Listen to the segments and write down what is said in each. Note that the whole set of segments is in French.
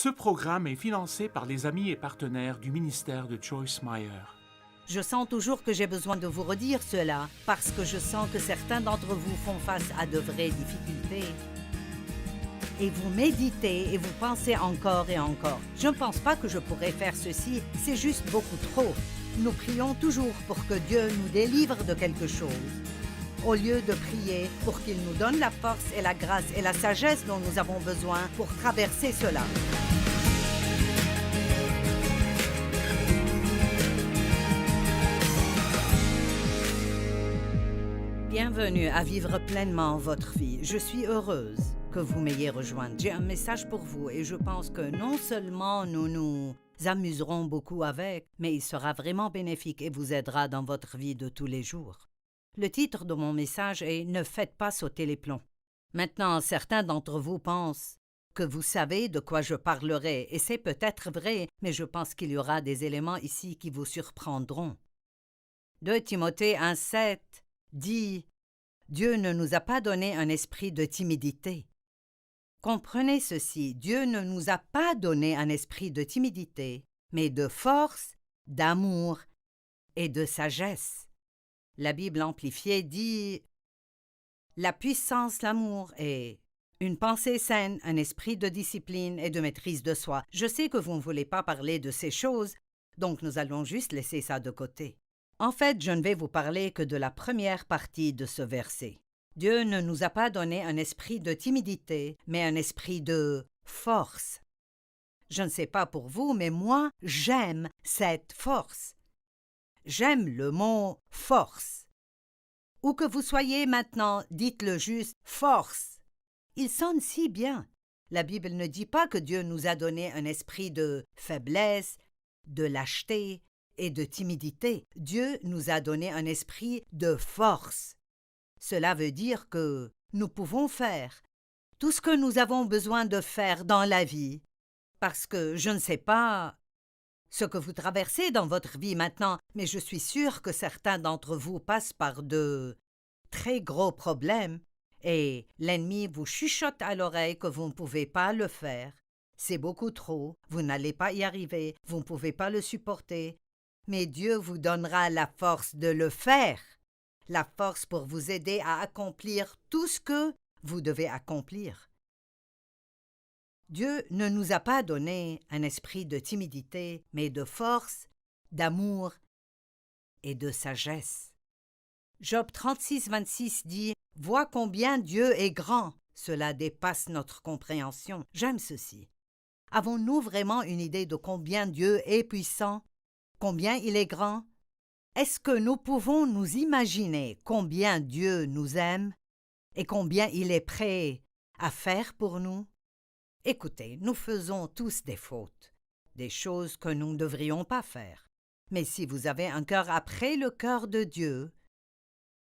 Ce programme est financé par les amis et partenaires du ministère de Joyce Meyer. Je sens toujours que j'ai besoin de vous redire cela, parce que je sens que certains d'entre vous font face à de vraies difficultés. Et vous méditez et vous pensez encore et encore. Je ne pense pas que je pourrais faire ceci, c'est juste beaucoup trop. Nous prions toujours pour que Dieu nous délivre de quelque chose, au lieu de prier pour qu'il nous donne la force et la grâce et la sagesse dont nous avons besoin pour traverser cela. Bienvenue à vivre pleinement votre vie. Je suis heureuse que vous m'ayez rejointe. J'ai un message pour vous et je pense que non seulement nous nous amuserons beaucoup avec, mais il sera vraiment bénéfique et vous aidera dans votre vie de tous les jours. Le titre de mon message est « Ne faites pas sauter les plombs ». Maintenant, certains d'entre vous pensent que vous savez de quoi je parlerai et c'est peut-être vrai, mais je pense qu'il y aura des éléments ici qui vous surprendront. 2 Timothée 1,7 dit « Dieu ne nous a pas donné un esprit de timidité. » Comprenez ceci, Dieu ne nous a pas donné un esprit de timidité, mais de force, d'amour et de sagesse. La Bible amplifiée dit « La puissance, l'amour et une pensée saine, un esprit de discipline et de maîtrise de soi. » Je sais que vous ne voulez pas parler de ces choses, donc nous allons juste laisser ça de côté. En fait, je ne vais vous parler que de la première partie de ce verset. Dieu ne nous a pas donné un esprit de timidité, mais un esprit de force. Je ne sais pas pour vous, mais moi, j'aime cette force. J'aime le mot « force ». Où que vous soyez maintenant, dites-le juste « force ». Il sonne si bien. La Bible ne dit pas que Dieu nous a donné un esprit de faiblesse, de lâcheté et de timidité. Dieu nous a donné un esprit de force. Cela veut dire que nous pouvons faire tout ce que nous avons besoin de faire dans la vie, parce que je ne sais pas ce que vous traversez dans votre vie maintenant, mais je suis sûre que certains d'entre vous passent par de très gros problèmes et l'ennemi vous chuchote à l'oreille que vous ne pouvez pas le faire. C'est beaucoup trop, vous n'allez pas y arriver, vous ne pouvez pas le supporter, mais Dieu vous donnera la force de le faire. La force pour vous aider à accomplir tout ce que vous devez accomplir. Dieu ne nous a pas donné un esprit de timidité, mais de force, d'amour et de sagesse. Job 36, 26 dit « Vois combien Dieu est grand, cela dépasse notre compréhension. » J'aime ceci. Avons-nous vraiment une idée de combien Dieu est puissant, combien il est grand? Est-ce que nous pouvons nous imaginer combien Dieu nous aime et combien il est prêt à faire pour nous? Écoutez, nous faisons tous des fautes, des choses que nous ne devrions pas faire. Mais si vous avez un cœur après le cœur de Dieu,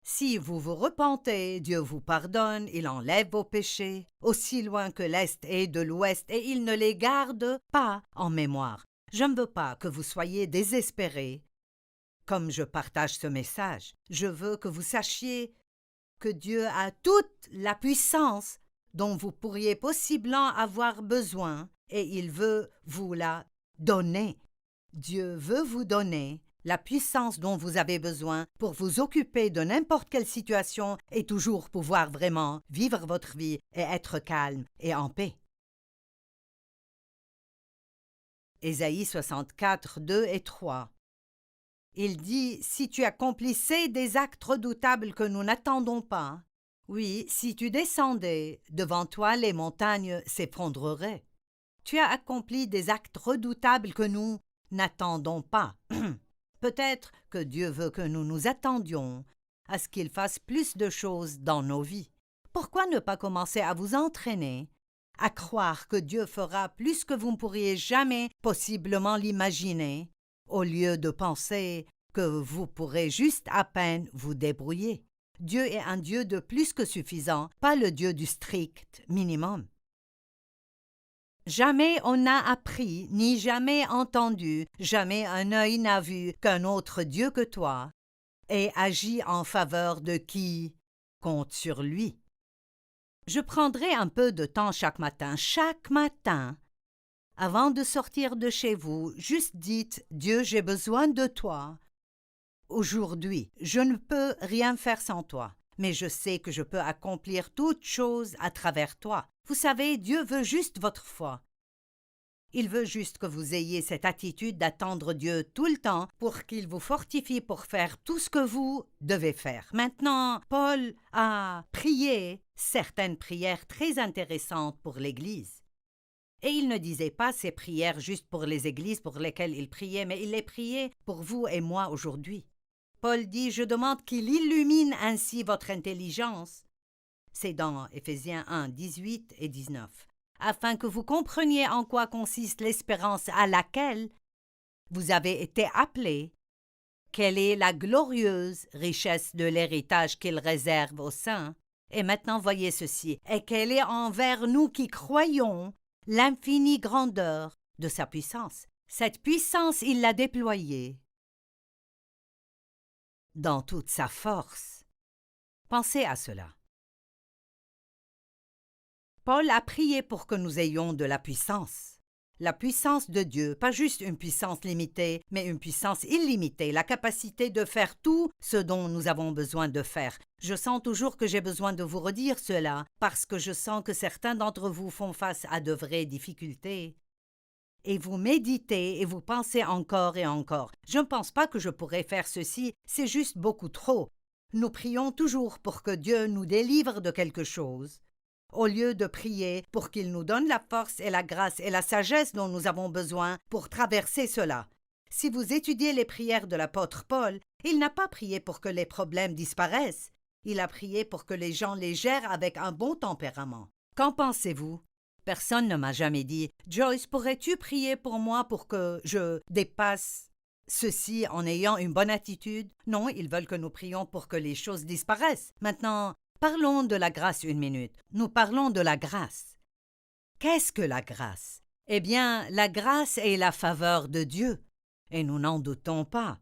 si vous vous repentez, Dieu vous pardonne, il enlève vos péchés, aussi loin que l'Est est de l'Ouest, et il ne les garde pas en mémoire. Je ne veux pas que vous soyez désespérés. Comme je partage ce message, je veux que vous sachiez que Dieu a toute la puissance dont vous pourriez possiblement avoir besoin et il veut vous la donner. Dieu veut vous donner la puissance dont vous avez besoin pour vous occuper de n'importe quelle situation et toujours pouvoir vraiment vivre votre vie et être calme et en paix. Ésaïe 64, 2 et 3. Il dit « Si tu accomplissais des actes redoutables que nous n'attendons pas, oui, si tu descendais, devant toi les montagnes s'effondreraient. Tu as accompli des actes redoutables que nous n'attendons pas. » Peut-être que Dieu veut que nous nous attendions à ce qu'il fasse plus de choses dans nos vies. Pourquoi ne pas commencer à vous entraîner, à croire que Dieu fera plus que vous ne pourriez jamais possiblement l'imaginer, au lieu de penser que vous pourrez juste à peine vous débrouiller? Dieu est un Dieu de plus que suffisant, pas le Dieu du strict minimum. Jamais on n'a appris, ni jamais entendu, jamais un œil n'a vu qu'un autre Dieu que toi, et agit en faveur de qui compte sur lui. Je prendrai un peu de temps chaque matin, Avant de sortir de chez vous, juste dites « Dieu, j'ai besoin de toi. Aujourd'hui, je ne peux rien faire sans toi, mais je sais que je peux accomplir toutes choses à travers toi. » Vous savez, Dieu veut juste votre foi. Il veut juste que vous ayez cette attitude d'attendre Dieu tout le temps pour qu'il vous fortifie pour faire tout ce que vous devez faire. Maintenant, Paul a prié certaines prières très intéressantes pour l'Église. Et il ne disait pas ces prières juste pour les églises pour lesquelles il priait, mais il les priait pour vous et moi aujourd'hui. Paul dit « Je demande qu'il illumine ainsi votre intelligence ». C'est dans Éphésiens 1, 18 et 19. Afin que vous compreniez en quoi consiste l'espérance à laquelle vous avez été appelés, quelle est la glorieuse richesse de l'héritage qu'il réserve aux saints, et maintenant voyez ceci, et quelle est envers nous qui croyons l'infinie grandeur de sa puissance. Cette puissance, il l'a déployée dans toute sa force. Pensez à cela. Paul a prié pour que nous ayons de la puissance de Dieu, pas juste une puissance limitée, mais une puissance illimitée, la capacité de faire tout ce dont nous avons besoin de faire. Je sens toujours que j'ai besoin de vous redire cela, parce que je sens que certains d'entre vous font face à de vraies difficultés. Et vous méditez et vous pensez encore et encore. Je ne pense pas que je pourrais faire ceci, c'est juste beaucoup trop. Nous prions toujours pour que Dieu nous délivre de quelque chose, au lieu de prier pour qu'il nous donne la force et la grâce et la sagesse dont nous avons besoin pour traverser cela. Si vous étudiez les prières de l'apôtre Paul, il n'a pas prié pour que les problèmes disparaissent. Il a prié pour que les gens les gèrent avec un bon tempérament. Qu'en pensez-vous? Personne ne m'a jamais dit « Joyce, pourrais-tu prier pour moi pour que je dépasse ceci en ayant une bonne attitude ?» Non, ils veulent que nous prions pour que les choses disparaissent. Maintenant, parlons de la grâce une minute. Nous parlons de la grâce. Qu'est-ce que la grâce? Eh bien, la grâce est la faveur de Dieu, et nous n'en doutons pas.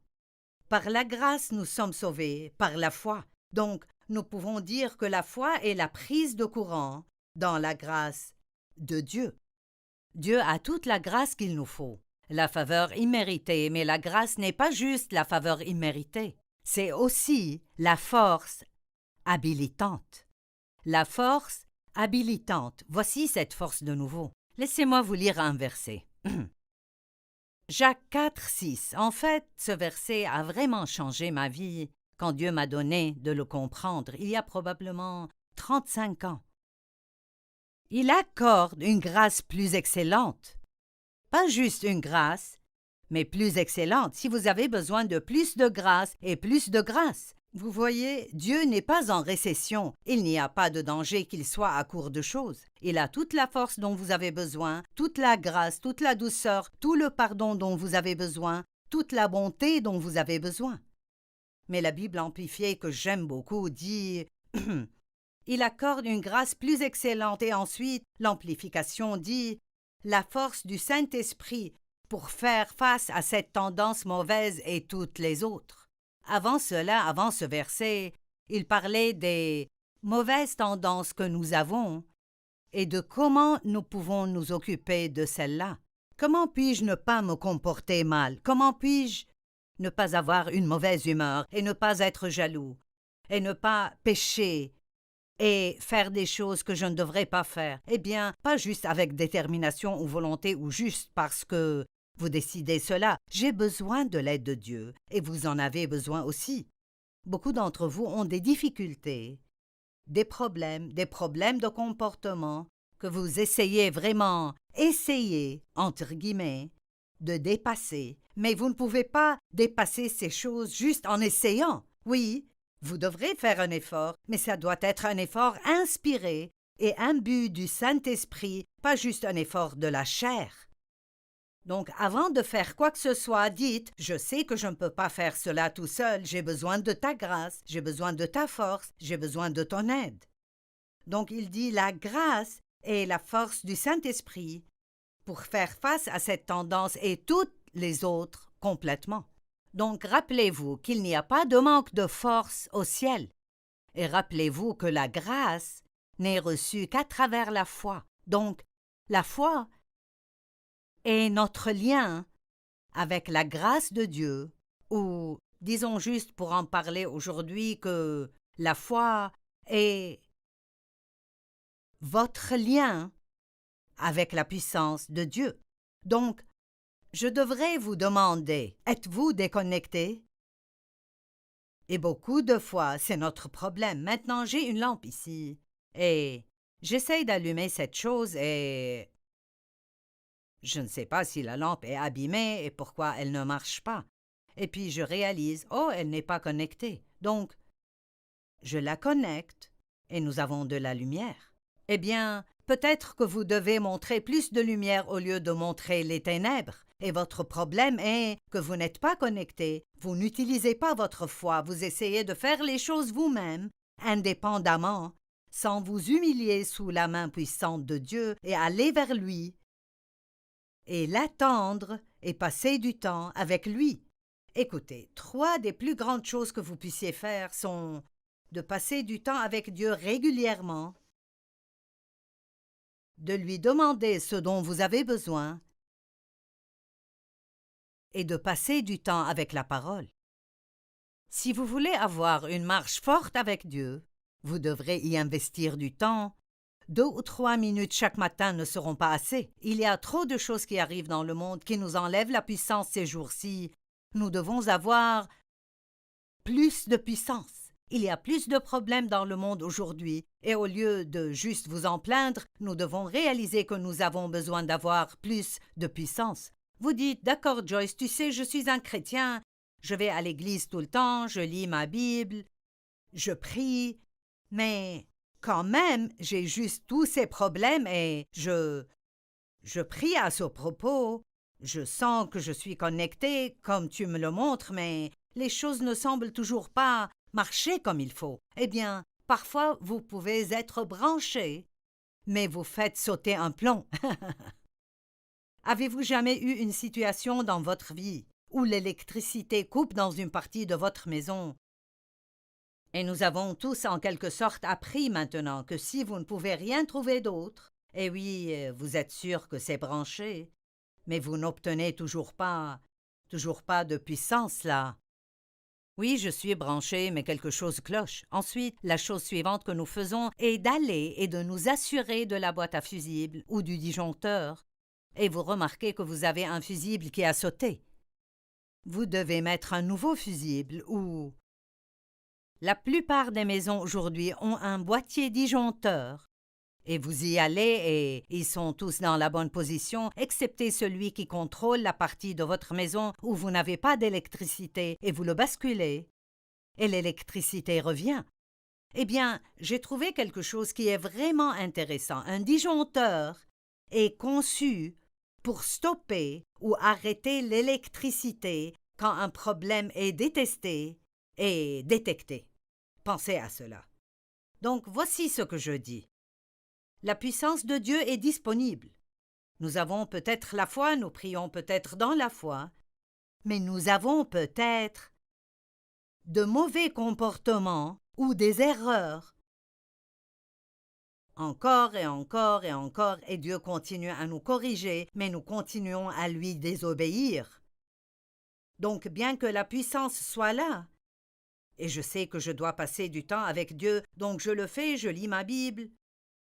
Par la grâce, nous sommes sauvés, par la foi. Donc, nous pouvons dire que la foi est la prise de courant dans la grâce de Dieu. Dieu a toute la grâce qu'il nous faut, la faveur imméritée, mais la grâce n'est pas juste la faveur imméritée, c'est aussi la force habilitante. La force habilitante, voici cette force de nouveau. Laissez-moi vous lire un verset. Jacques 4, 6. En fait, ce verset a vraiment changé ma vie quand Dieu m'a donné de le comprendre, il y a probablement 35 ans. Il accorde une grâce plus excellente. Pas juste une grâce, mais plus excellente si vous avez besoin de plus de grâce et plus de grâce. Vous voyez, Dieu n'est pas en récession. Il n'y a pas de danger qu'il soit à court de choses. Il a toute la force dont vous avez besoin, toute la grâce, toute la douceur, tout le pardon dont vous avez besoin, toute la bonté dont vous avez besoin. Mais la Bible amplifiée que j'aime beaucoup dit il accorde une grâce plus excellente et ensuite l'amplification dit la force du Saint-Esprit pour faire face à cette tendance mauvaise et toutes les autres. Avant cela, avant ce verset, il parlait des mauvaises tendances que nous avons et de comment nous pouvons nous occuper de celles-là. Comment puis-je ne pas me comporter mal? Comment puis-je ne pas avoir une mauvaise humeur et ne pas être jaloux et ne pas pécher et faire des choses que je ne devrais pas faire? Eh bien, pas juste avec détermination ou volonté ou juste parce que vous décidez cela. J'ai besoin de l'aide de Dieu et vous en avez besoin aussi. Beaucoup d'entre vous ont des difficultés, des problèmes de comportement que vous essayez vraiment, entre guillemets, de dépasser. Mais vous ne pouvez pas dépasser ces choses juste en essayant. Oui, vous devrez faire un effort, mais ça doit être un effort inspiré et imbu du Saint-Esprit, pas juste un effort de la chair. Donc, avant de faire quoi que ce soit, dites « Je sais que je ne peux pas faire cela tout seul, j'ai besoin de ta grâce, j'ai besoin de ta force, j'ai besoin de ton aide. » Donc, il dit la grâce est la force du Saint-Esprit pour faire face à cette tendance et toutes les autres complètement. Donc, rappelez-vous qu'il n'y a pas de manque de force au ciel. Et rappelez-vous que la grâce n'est reçue qu'à travers la foi. Donc, la foi est notre lien avec la grâce de Dieu, ou disons juste pour en parler aujourd'hui que la foi est votre lien avec la puissance de Dieu. Donc, je devrais vous demander, êtes-vous déconnecté? Et beaucoup de fois, c'est notre problème. Maintenant, j'ai une lampe ici, et j'essaye d'allumer cette chose et je ne sais pas si la lampe est abîmée et pourquoi elle ne marche pas. Et puis je réalise, oh, elle n'est pas connectée. Donc, je la connecte et nous avons de la lumière. Eh bien, peut-être que vous devez montrer plus de lumière au lieu de montrer les ténèbres. Et votre problème est que vous n'êtes pas connecté, vous n'utilisez pas votre foi, vous essayez de faire les choses vous-même, indépendamment, sans vous humilier sous la main puissante de Dieu et aller vers lui, et l'attendre et passer du temps avec lui. Écoutez, 3 des plus grandes choses que vous puissiez faire sont de passer du temps avec Dieu régulièrement, de lui demander ce dont vous avez besoin et de passer du temps avec la parole. Si vous voulez avoir une marche forte avec Dieu, vous devrez y investir du temps. 2 ou 3 minutes chaque matin ne seront pas assez. Il y a trop de choses qui arrivent dans le monde qui nous enlèvent la puissance ces jours-ci. Nous devons avoir plus de puissance. Il y a plus de problèmes dans le monde aujourd'hui, et au lieu de juste vous en plaindre, nous devons réaliser que nous avons besoin d'avoir plus de puissance. Vous dites, d'accord Joyce, tu sais, je suis un chrétien, je vais à l'église tout le temps, je lis ma Bible, je prie, mais quand même, j'ai juste tous ces problèmes et je prie à ce propos. Je sens que je suis connecté, comme tu me le montres, mais les choses ne semblent toujours pas marcher comme il faut. Eh bien, parfois vous pouvez être branché, mais vous faites sauter un plomb. Avez-vous jamais eu une situation dans votre vie où l'électricité coupe dans une partie de votre maison? Et nous avons tous en quelque sorte appris maintenant que si vous ne pouvez rien trouver d'autre, eh oui, vous êtes sûr que c'est branché, mais vous n'obtenez toujours pas de puissance là. Oui, je suis branché, mais quelque chose cloche. Ensuite, la chose suivante que nous faisons est d'aller et de nous assurer de la boîte à fusibles ou du disjoncteur. Et vous remarquez que vous avez un fusible qui a sauté. Vous devez mettre un nouveau fusible ou... La plupart des maisons aujourd'hui ont un boîtier disjoncteur. Et vous y allez et ils sont tous dans la bonne position, excepté celui qui contrôle la partie de votre maison où vous n'avez pas d'électricité et vous le basculez. Et l'électricité revient. Eh bien, j'ai trouvé quelque chose qui est vraiment intéressant. Un disjoncteur est conçu pour stopper ou arrêter l'électricité quand un problème est détecté et détecté. Pensez à cela. Donc, voici ce que je dis. La puissance de Dieu est disponible. Nous avons peut-être la foi, nous prions peut-être dans la foi, mais nous avons peut-être de mauvais comportements ou des erreurs. Encore et encore et encore, et Dieu continue à nous corriger, mais nous continuons à lui désobéir. Donc, bien que la puissance soit là, et je sais que je dois passer du temps avec Dieu, donc je le fais, je lis ma Bible.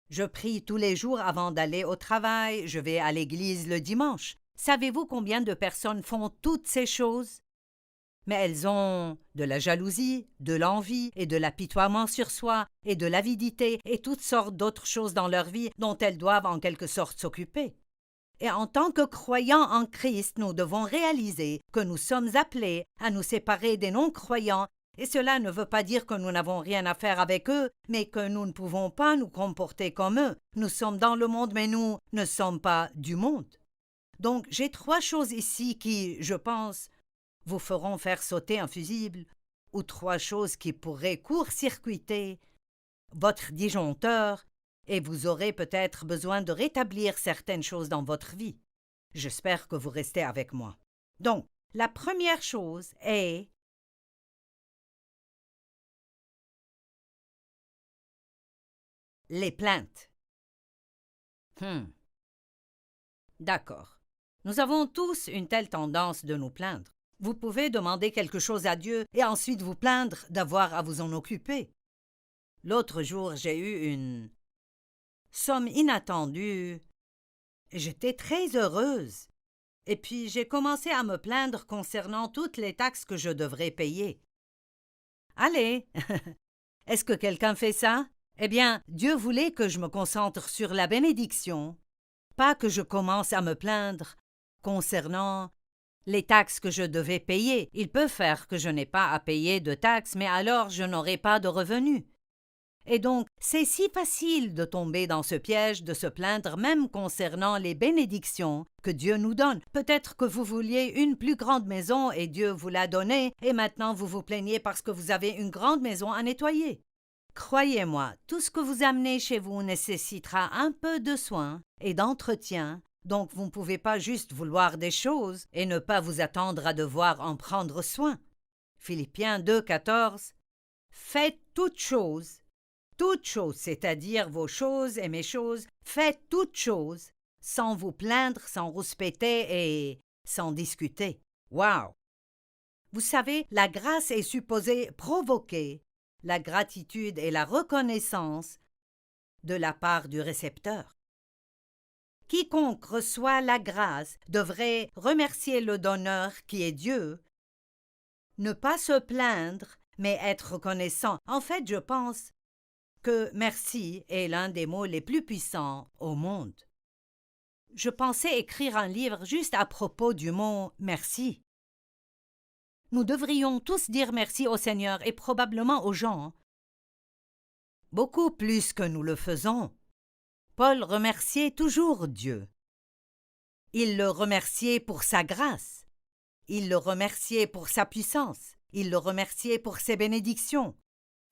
Je prie tous les jours avant d'aller au travail, je vais à l'église le dimanche. Savez-vous combien de personnes font toutes ces choses? Mais elles ont de la jalousie, de l'envie et de l'apitoiement sur soi et de l'avidité et toutes sortes d'autres choses dans leur vie dont elles doivent en quelque sorte s'occuper. Et en tant que croyants en Christ, nous devons réaliser que nous sommes appelés à nous séparer des non-croyants. Et cela ne veut pas dire que nous n'avons rien à faire avec eux, mais que nous ne pouvons pas nous comporter comme eux. Nous sommes dans le monde, mais nous ne sommes pas du monde. Donc, j'ai 3 choses ici qui, je pense, vous feront faire sauter un fusible, ou 3 choses qui pourraient court-circuiter votre disjoncteur, et vous aurez peut-être besoin de rétablir certaines choses dans votre vie. J'espère que vous restez avec moi. Donc, la première chose est les plaintes. D'accord. Nous avons tous une telle tendance de nous plaindre. Vous pouvez demander quelque chose à Dieu et ensuite vous plaindre d'avoir à vous en occuper. L'autre jour, j'ai eu une somme inattendue. J'étais très heureuse. Et puis, j'ai commencé à me plaindre concernant toutes les taxes que je devrais payer. Allez, est-ce que quelqu'un fait ça? Eh bien, Dieu voulait que je me concentre sur la bénédiction, pas que je commence à me plaindre concernant les taxes que je devais payer. Il peut faire que je n'ai pas à payer de taxes, mais alors je n'aurai pas de revenus. Et donc, c'est si facile de tomber dans ce piège de se plaindre même concernant les bénédictions que Dieu nous donne. Peut-être que vous vouliez une plus grande maison et Dieu vous l'a donnée, et maintenant vous vous plaignez parce que vous avez une grande maison à nettoyer. Croyez-moi, tout ce que vous amenez chez vous nécessitera un peu de soin et d'entretien, donc vous ne pouvez pas juste vouloir des choses et ne pas vous attendre à devoir en prendre soin. Philippiens 2,14 Faites toutes choses, c'est-à-dire vos choses et mes choses, faites toutes choses, sans vous plaindre, sans rouspéter et sans discuter. Wow! Vous savez, la grâce est supposée provoquer la gratitude et la reconnaissance de la part du récepteur. Quiconque reçoit la grâce devrait remercier le donneur qui est Dieu, ne pas se plaindre, mais être reconnaissant. En fait, je pense que merci est l'un des mots les plus puissants au monde. Je pensais écrire un livre juste à propos du mot merci. Nous devrions tous dire merci au Seigneur et probablement aux gens, beaucoup plus que nous le faisons. Paul remerciait toujours Dieu. Il le remerciait pour sa grâce. Il le remerciait pour sa puissance. Il le remerciait pour ses bénédictions.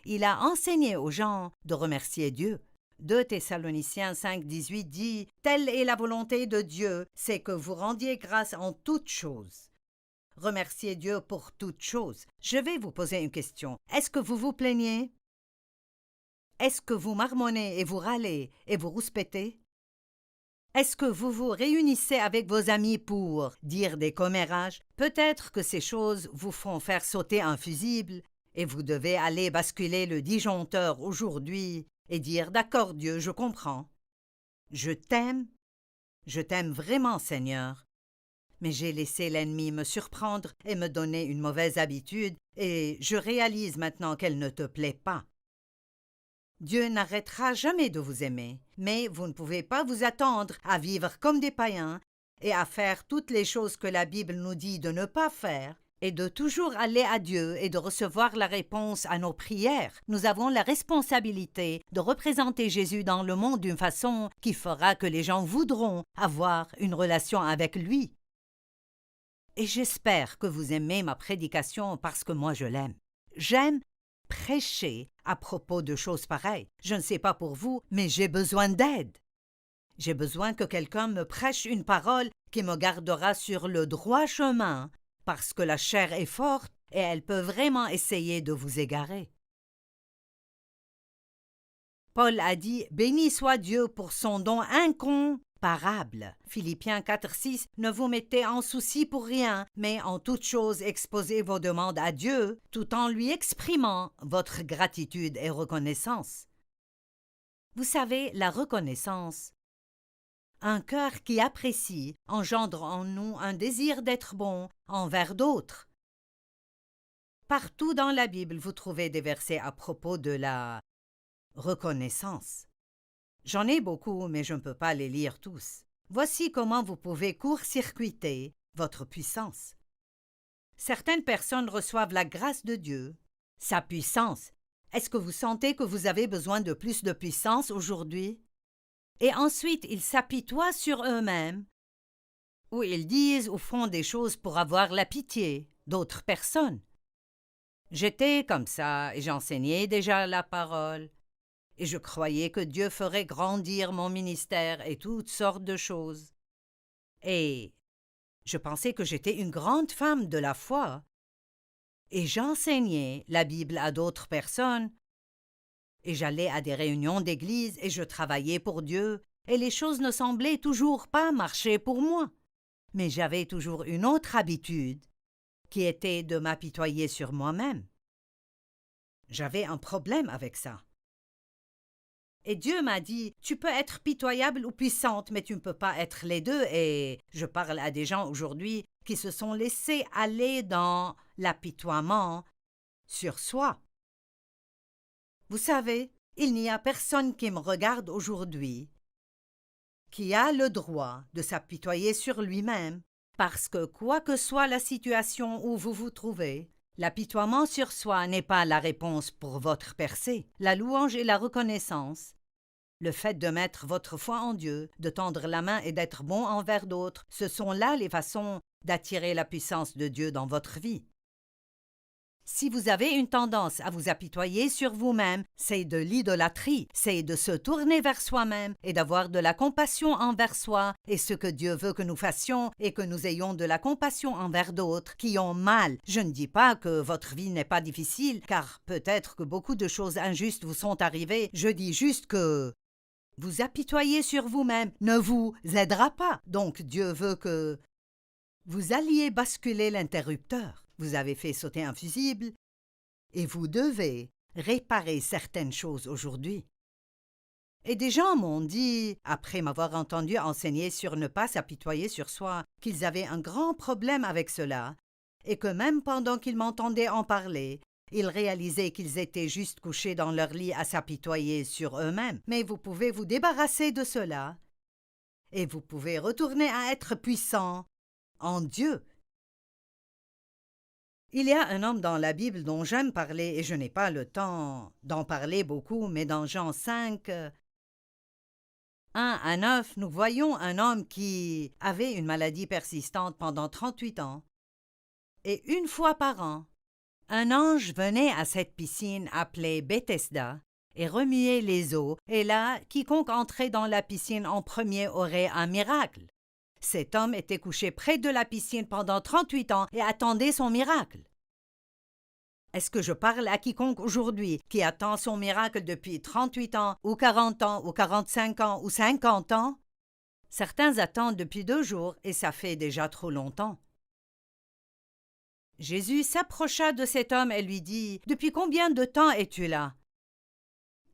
Il a enseigné aux gens de remercier Dieu. 2 Thessaloniciens 5,18 dit « Telle est la volonté de Dieu, c'est que vous rendiez grâce en toutes choses. » Remerciez Dieu pour toutes choses. Je vais vous poser une question. Est-ce que vous vous plaignez? Est-ce que vous marmonnez et vous râlez et vous rouspétez? Est-ce que vous vous réunissez avec vos amis pour dire des commérages? Peut-être que ces choses vous font faire sauter un fusible et vous devez aller basculer le disjoncteur aujourd'hui et dire « D'accord Dieu, je comprends. Je t'aime vraiment Seigneur. Mais j'ai laissé l'ennemi me surprendre et me donner une mauvaise habitude, et je réalise maintenant qu'elle ne te plaît pas. Dieu n'arrêtera jamais de vous aimer, mais vous ne pouvez pas vous attendre à vivre comme des païens et à faire toutes les choses que la Bible nous dit de ne pas faire, et de toujours aller à Dieu et de recevoir la réponse à nos prières. Nous avons la responsabilité de représenter Jésus dans le monde d'une façon qui fera que les gens voudront avoir une relation avec lui. Et j'espère que vous aimez ma prédication parce que moi je l'aime. J'aime prêcher à propos de choses pareilles. Je ne sais pas pour vous, mais j'ai besoin d'aide. J'ai besoin que quelqu'un me prêche une parole qui me gardera sur le droit chemin, parce que la chair est forte et elle peut vraiment essayer de vous égarer. Paul a dit « Béni soit Dieu pour son don incomparable ». Philippiens 4,6 « Ne vous mettez en souci pour rien, mais en toute chose exposez vos demandes à Dieu, tout en lui exprimant votre gratitude et reconnaissance. » Vous savez, la reconnaissance. Un cœur qui apprécie engendre en nous un désir d'être bon envers d'autres. Partout dans la Bible, vous trouvez des versets à propos de la reconnaissance. J'en ai beaucoup, mais je ne peux pas les lire tous. Voici comment vous pouvez court-circuiter votre puissance. Certaines personnes reçoivent la grâce de Dieu, sa puissance. Est-ce que vous sentez que vous avez besoin de plus de puissance aujourd'hui? Et ensuite, ils s'apitoient sur eux-mêmes, ou ils disent ou font des choses pour avoir la pitié d'autres personnes. J'étais comme ça et j'enseignais déjà la parole. Et je croyais que Dieu ferait grandir mon ministère et toutes sortes de choses. Et je pensais que j'étais une grande femme de la foi. Et j'enseignais la Bible à d'autres personnes. Et j'allais à des réunions d'église et je travaillais pour Dieu. Et les choses ne semblaient toujours pas marcher pour moi. Mais j'avais toujours une autre habitude, qui était de m'apitoyer sur moi-même. J'avais un problème avec ça. Et Dieu m'a dit, tu peux être pitoyable ou puissante, mais tu ne peux pas être les deux. Et je parle à des gens aujourd'hui qui se sont laissés aller dans l'apitoiement sur soi. Vous savez, il n'y a personne qui me regarde aujourd'hui qui a le droit de s'apitoyer sur lui-même, parce que quoi que soit la situation où vous vous trouvez, l'apitoiement sur soi n'est pas la réponse pour votre percée. La louange et la reconnaissance, le fait de mettre votre foi en Dieu, de tendre la main et d'être bon envers d'autres, ce sont là les façons d'attirer la puissance de Dieu dans votre vie. Si vous avez une tendance à vous apitoyer sur vous-même, c'est de l'idolâtrie, c'est de se tourner vers soi-même et d'avoir de la compassion envers soi, et ce que Dieu veut que nous fassions est que nous ayons de la compassion envers d'autres qui ont mal. Je ne dis pas que votre vie n'est pas difficile, car peut-être que beaucoup de choses injustes vous sont arrivées, je dis juste que vous apitoyer sur vous-même ne vous aidera pas. Donc Dieu veut que vous alliez basculer l'interrupteur. Vous avez fait sauter un fusible et vous devez réparer certaines choses aujourd'hui. Et des gens m'ont dit, après m'avoir entendu enseigner sur ne pas s'apitoyer sur soi, qu'ils avaient un grand problème avec cela et que même pendant qu'ils m'entendaient en parler, ils réalisaient qu'ils étaient juste couchés dans leur lit à s'apitoyer sur eux-mêmes. Mais vous pouvez vous débarrasser de cela et vous pouvez retourner à être puissant en Dieu. Il y a un homme dans la Bible dont j'aime parler et je n'ai pas le temps d'en parler beaucoup, mais dans Jean 5, 1 à 9, nous voyons un homme qui avait une maladie persistante pendant 38 ans. Et une fois par an, un ange venait à cette piscine appelée Bethesda et remuait les eaux, et là, quiconque entrait dans la piscine en premier aurait un miracle. Cet homme était couché près de la piscine pendant 38 ans et attendait son miracle. Est-ce que je parle à quiconque aujourd'hui qui attend son miracle depuis 38 ans, ou 40 ans, ou 45 ans, ou 50 ans? Certains attendent depuis 2 jours et ça fait déjà trop longtemps. Jésus s'approcha de cet homme et lui dit « Depuis combien de temps es-tu là ?»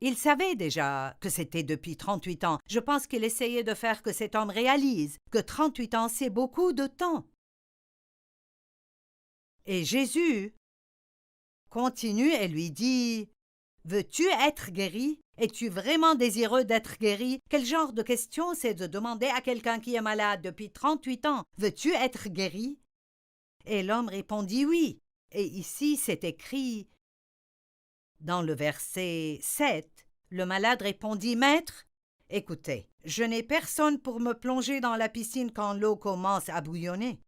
Il savait déjà que c'était depuis 38 ans. Je pense qu'il essayait de faire que cet homme réalise que 38 ans, c'est beaucoup de temps. Et Jésus continue et lui dit « Veux-tu être guéri? Es-tu vraiment désireux d'être guéri? » Quel genre de question c'est de demander à quelqu'un qui est malade depuis 38 ans « Veux-tu être guéri? » Et l'homme répondit « Oui. » Et ici c'est écrit dans le verset 7, le malade répondit « Maître, écoutez, je n'ai personne pour me plonger dans la piscine quand l'eau commence à bouillonner.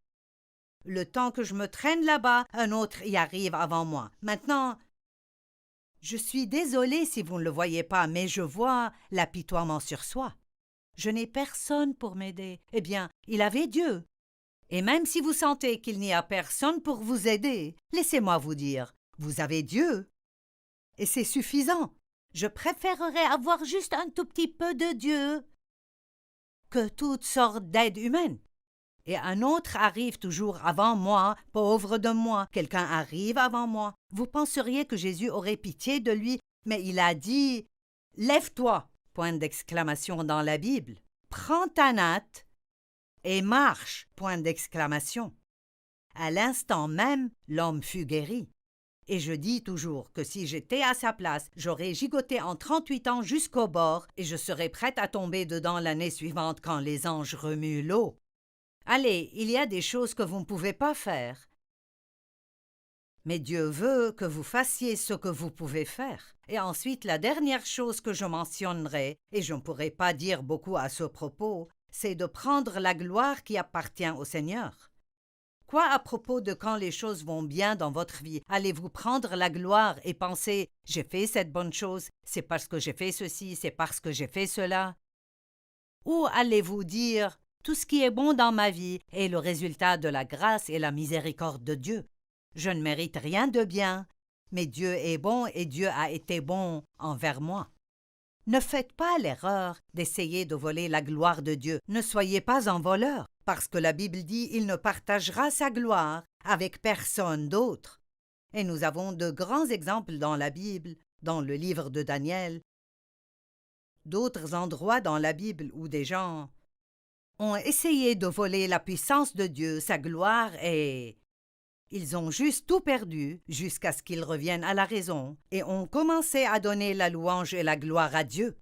Le temps que je me traîne là-bas, un autre y arrive avant moi. Maintenant, je suis désolé si vous ne le voyez pas, mais je vois l'apitoiement sur soi. Je n'ai personne pour m'aider. Eh bien, il avait Dieu. Et même si vous sentez qu'il n'y a personne pour vous aider, laissez-moi vous dire, vous avez Dieu. Et c'est suffisant. Je préférerais avoir juste un tout petit peu de Dieu que toutes sortes d'aides humaines. Et un autre arrive toujours avant moi, pauvre de moi. Quelqu'un arrive avant moi. Vous penseriez que Jésus aurait pitié de lui, mais il a dit « Lève-toi !» point d'exclamation dans la Bible. « Prends ta natte et marche !» point d'exclamation. À l'instant même, l'homme fut guéri. Et je dis toujours que si j'étais à sa place, j'aurais gigoté en 38 ans jusqu'au bord et je serais prête à tomber dedans l'année suivante quand les anges remuent l'eau. Allez, il y a des choses que vous ne pouvez pas faire. Mais Dieu veut que vous fassiez ce que vous pouvez faire. Et ensuite, la dernière chose que je mentionnerai, et je ne pourrai pas dire beaucoup à ce propos, c'est de prendre la gloire qui appartient au Seigneur. Quoi à propos de quand les choses vont bien dans votre vie? Allez-vous prendre la gloire et penser « J'ai fait cette bonne chose, c'est parce que j'ai fait ceci, c'est parce que j'ai fait cela » Ou allez-vous dire « Tout ce qui est bon dans ma vie est le résultat de la grâce et la miséricorde de Dieu. Je ne mérite rien de bien, mais Dieu est bon et Dieu a été bon envers moi. » Ne faites pas l'erreur d'essayer de voler la gloire de Dieu. Ne soyez pas un voleur, parce que la Bible dit il ne partagera sa gloire avec personne d'autre. Et nous avons de grands exemples dans la Bible, dans le livre de Daniel, d'autres endroits dans la Bible où des gens ont essayé de voler la puissance de Dieu, sa gloire, et ils ont juste tout perdu jusqu'à ce qu'ils reviennent à la raison et ont commencé à donner la louange et la gloire à Dieu.